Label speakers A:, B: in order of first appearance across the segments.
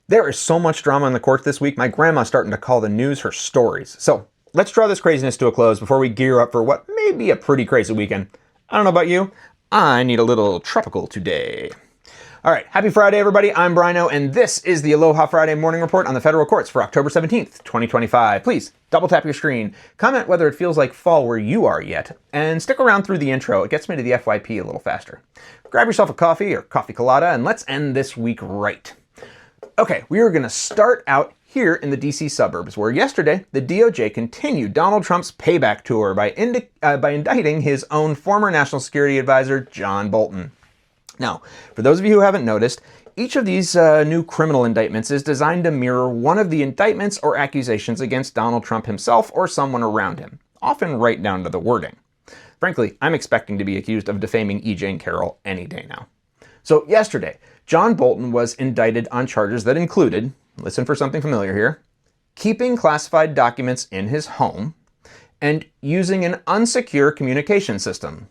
A: There is so much drama in the courts this week, my grandma's starting to call the news her stories. So let's draw this craziness to a close before we gear up for what may be a pretty crazy weekend. I don't know about you, I need a little tropical today. All right, happy Friday, everybody. I'm Bryno, and this is the Aloha Friday Morning Report on the federal courts for October 17th, 2025. Please double tap your screen, comment whether it feels like fall where you are yet, and stick around through the intro. It gets me to the FYP a little faster. Grab yourself a coffee or coffee colada, and let's end this week right. Okay, we are going to start out here in the DC suburbs, where yesterday the DOJ continued Donald Trump's payback tour by indicting his own former national security advisor, John Bolton. Now, for those of you who haven't noticed, each of these new criminal indictments is designed to mirror one of the indictments or accusations against Donald Trump himself or someone around him, often right down to the wording. Frankly, I'm expecting to be accused of defaming E. Jane Carroll any day now. So yesterday, John Bolton was indicted on charges that included, listen for something familiar here, keeping classified documents in his home and using an unsecure communication system,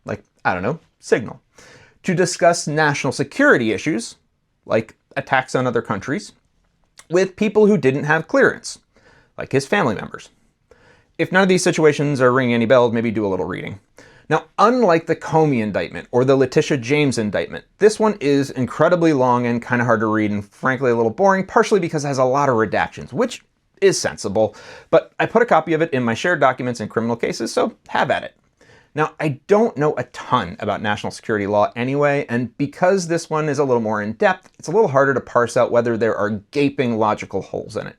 A: like, I don't know, Signal, to discuss national security issues, like attacks on other countries, with people who didn't have clearance, like his family members. If none of these situations are ringing any bells, maybe do a little reading. Now, unlike the Comey indictment or the Letitia James indictment, this one is incredibly long and kind of hard to read and frankly a little boring, partially because it has a lot of redactions, which is sensible, but I put a copy of it in my shared documents in criminal cases, so have at it. Now, I don't know a ton about national security law anyway, and because this one is a little more in-depth, it's a little harder to parse out whether there are gaping logical holes in it.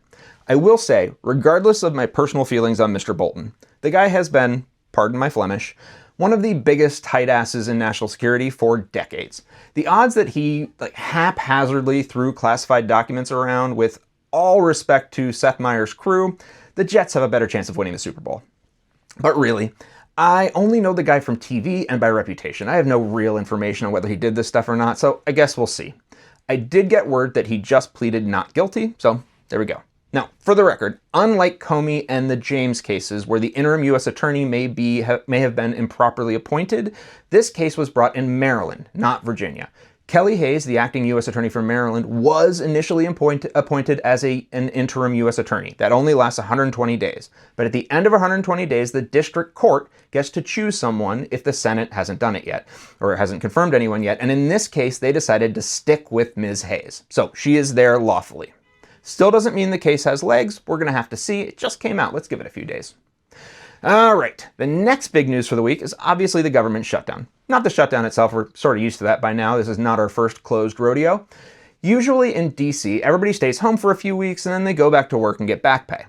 A: I will say, regardless of my personal feelings on Mr. Bolton, the guy has been, pardon my Flemish, one of the biggest tight asses in national security for decades. The odds that he haphazardly threw classified documents around, with all respect to Seth Meyers' crew, the Jets have a better chance of winning the Super Bowl. But really, I only know the guy from TV and by reputation. I have no real information on whether he did this stuff or not, so I guess we'll see. I did get word that he just pleaded not guilty, so there we go. Now, for the record, unlike Comey and the James cases, where the interim U.S. attorney may have been improperly appointed, this case was brought in Maryland, not Virginia. Kelly Hayes, the acting U.S. attorney for Maryland, was initially appointed as an interim U.S. attorney. That only lasts 120 days. But at the end of 120 days, the district court gets to choose someone if the Senate hasn't done it yet, or hasn't confirmed anyone yet. And in this case, they decided to stick with Ms. Hayes. So she is there lawfully. Still doesn't mean the case has legs. We're going to have to see. It just came out. Let's give it a few days. All right, the next big news for the week is obviously the government shutdown. Not the shutdown itself, we're sort of used to that by now. This is not our first closed rodeo. Usually in DC, everybody stays home for a few weeks and then they go back to work and get back pay.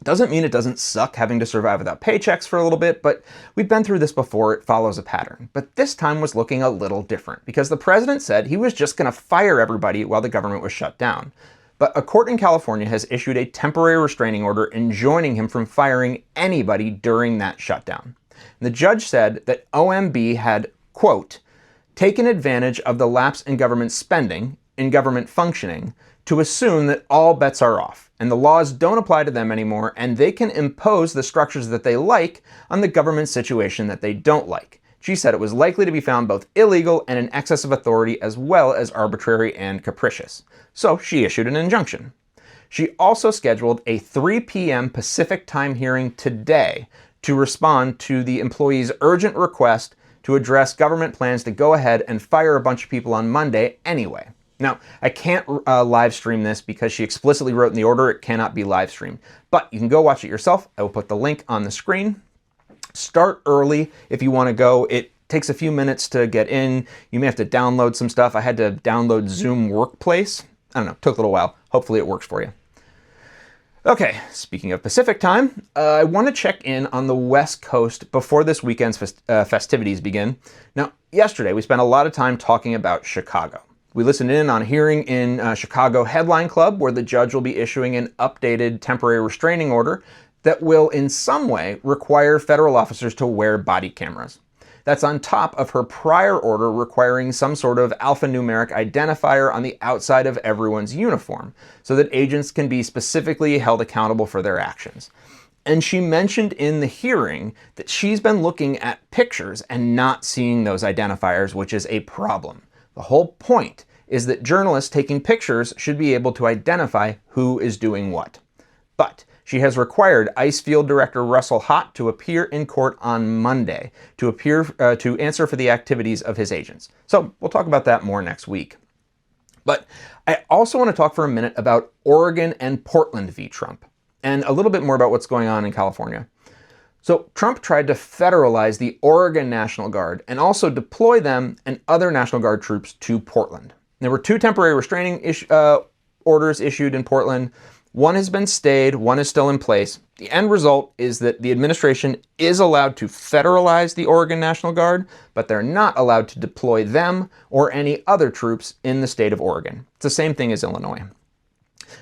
A: Doesn't mean it doesn't suck having to survive without paychecks for a little bit, but we've been through this before. It follows a pattern. But this time was looking a little different because the president said he was just going to fire everybody while the government was shut down. But a court in California has issued a temporary restraining order enjoining him from firing anybody during that shutdown. And the judge said that OMB had, quote, taken advantage of the lapse in government spending, in government functioning, to assume that all bets are off, and the laws don't apply to them anymore, and they can impose the structures that they like on the government situation that they don't like. She said it was likely to be found both illegal and an excess of authority, as well as arbitrary and capricious. So she issued an injunction. She also scheduled a 3 p.m. Pacific time hearing today to respond to the employee's urgent request to address government plans to go ahead and fire a bunch of people on Monday anyway. Now, I can't live stream this because she explicitly wrote in the order it cannot be live streamed, but you can go watch it yourself. I will put the link on the screen. Start early if you want to go. It takes a few minutes to get in. You may have to download some stuff. I had to download Zoom Workplace. I don't know, took a little while. Hopefully it works for you. Okay, speaking of Pacific time, I want to check in on the West Coast before this weekend's festivities begin. Now, yesterday we spent a lot of time talking about Chicago. We listened in on a hearing in Chicago Headline Club, where the judge will be issuing an updated temporary restraining order that will in some way require federal officers to wear body cameras. That's on top of her prior order requiring some sort of alphanumeric identifier on the outside of everyone's uniform so that agents can be specifically held accountable for their actions. And she mentioned in the hearing that she's been looking at pictures and not seeing those identifiers, which is a problem. The whole point is that journalists taking pictures should be able to identify who is doing what. But she has required ICE Field Director Russell Hott to appear in court on Monday to answer for the activities of his agents. So we'll talk about that more next week. But I also want to talk for a minute about Oregon and Portland v. Trump, and a little bit more about what's going on in California. So Trump tried to federalize the Oregon National Guard and also deploy them and other National Guard troops to Portland. There were 2 temporary restraining orders issued in Portland. One has been stayed, one is still in place. The end result is that the administration is allowed to federalize the Oregon National Guard, but they're not allowed to deploy them or any other troops in the state of Oregon. It's the same thing as Illinois.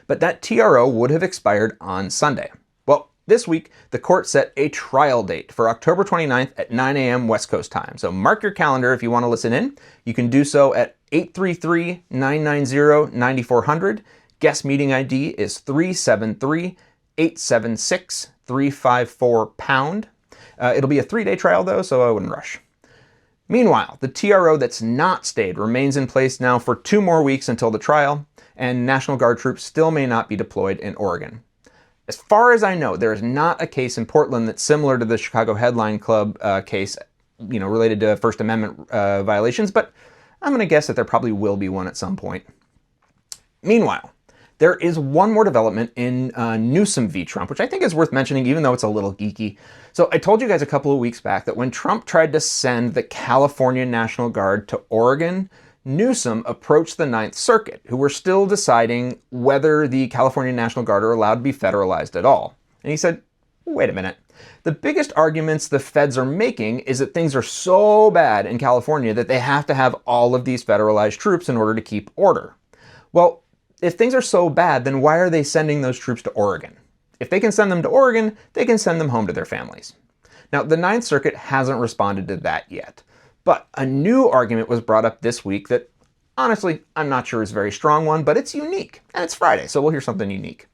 A: But that TRO would have expired on Sunday. Well, this week, the court set a trial date for October 29th at 9 a.m. West Coast time. So mark your calendar if you want to listen in. You can do so at 833-990-9400. Guest meeting ID is 373-876-354#. It'll be a 3-day trial though, so I wouldn't rush. Meanwhile, the TRO that's not stayed remains in place now for 2 more weeks until the trial, and National Guard troops still may not be deployed in Oregon. As far as I know, there is not a case in Portland that's similar to the Chicago Headline Club case, related to First Amendment violations, but I'm going to guess that there probably will be one at some point. Meanwhile, there is one more development in Newsom v. Trump, which I think is worth mentioning, even though it's a little geeky. So I told you guys a couple of weeks back that when Trump tried to send the California National Guard to Oregon, Newsom approached the Ninth Circuit, who were still deciding whether the California National Guard are allowed to be federalized at all. And he said, wait a minute. The biggest arguments the feds are making is that things are so bad in California that they have to have all of these federalized troops in order to keep order. Well, if things are so bad, then why are they sending those troops to Oregon? If they can send them to Oregon, they can send them home to their families. Now, the Ninth Circuit hasn't responded to that yet. But a new argument was brought up this week that, honestly, I'm not sure is a very strong one, but it's unique. And it's Friday, so we'll hear something unique.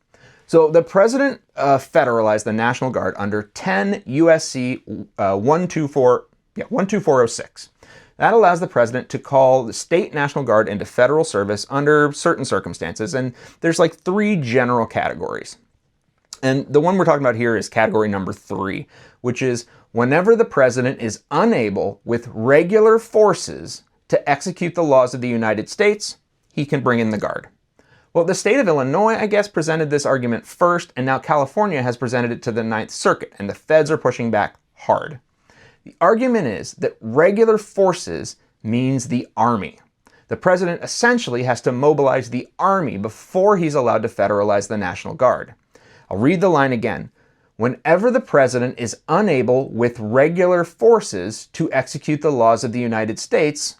A: So the president federalized the National Guard under 10 USC 12406. That allows the president to call the state National Guard into federal service under certain circumstances, and there's like 3 general categories. And the one we're talking about here is category number 3, which is whenever the president is unable with regular forces to execute the laws of the United States, he can bring in the Guard. Well, the state of Illinois, I guess, presented this argument first, and now California has presented it to the Ninth Circuit, and the feds are pushing back hard. The argument is that regular forces means the army. The president essentially has to mobilize the army before he's allowed to federalize the National Guard. I'll read the line again. Whenever the president is unable with regular forces to execute the laws of the United States,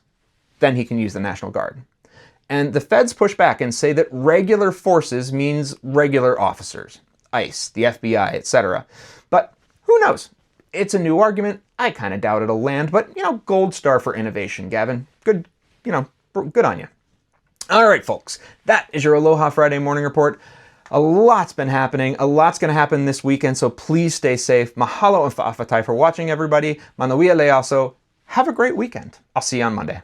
A: then he can use the National Guard. And the feds push back and say that regular forces means regular officers, ICE, the FBI, etc. But who knows? It's a new argument. I kind of doubt it'll land, but, gold star for innovation, Gavin. Good on you. All right, folks, that is your Aloha Friday Morning Report. A lot's been happening. A lot's going to happen this weekend, so please stay safe. Mahalo and fa'afatai for watching, everybody. Manuia leaso. Have a great weekend. I'll see you on Monday.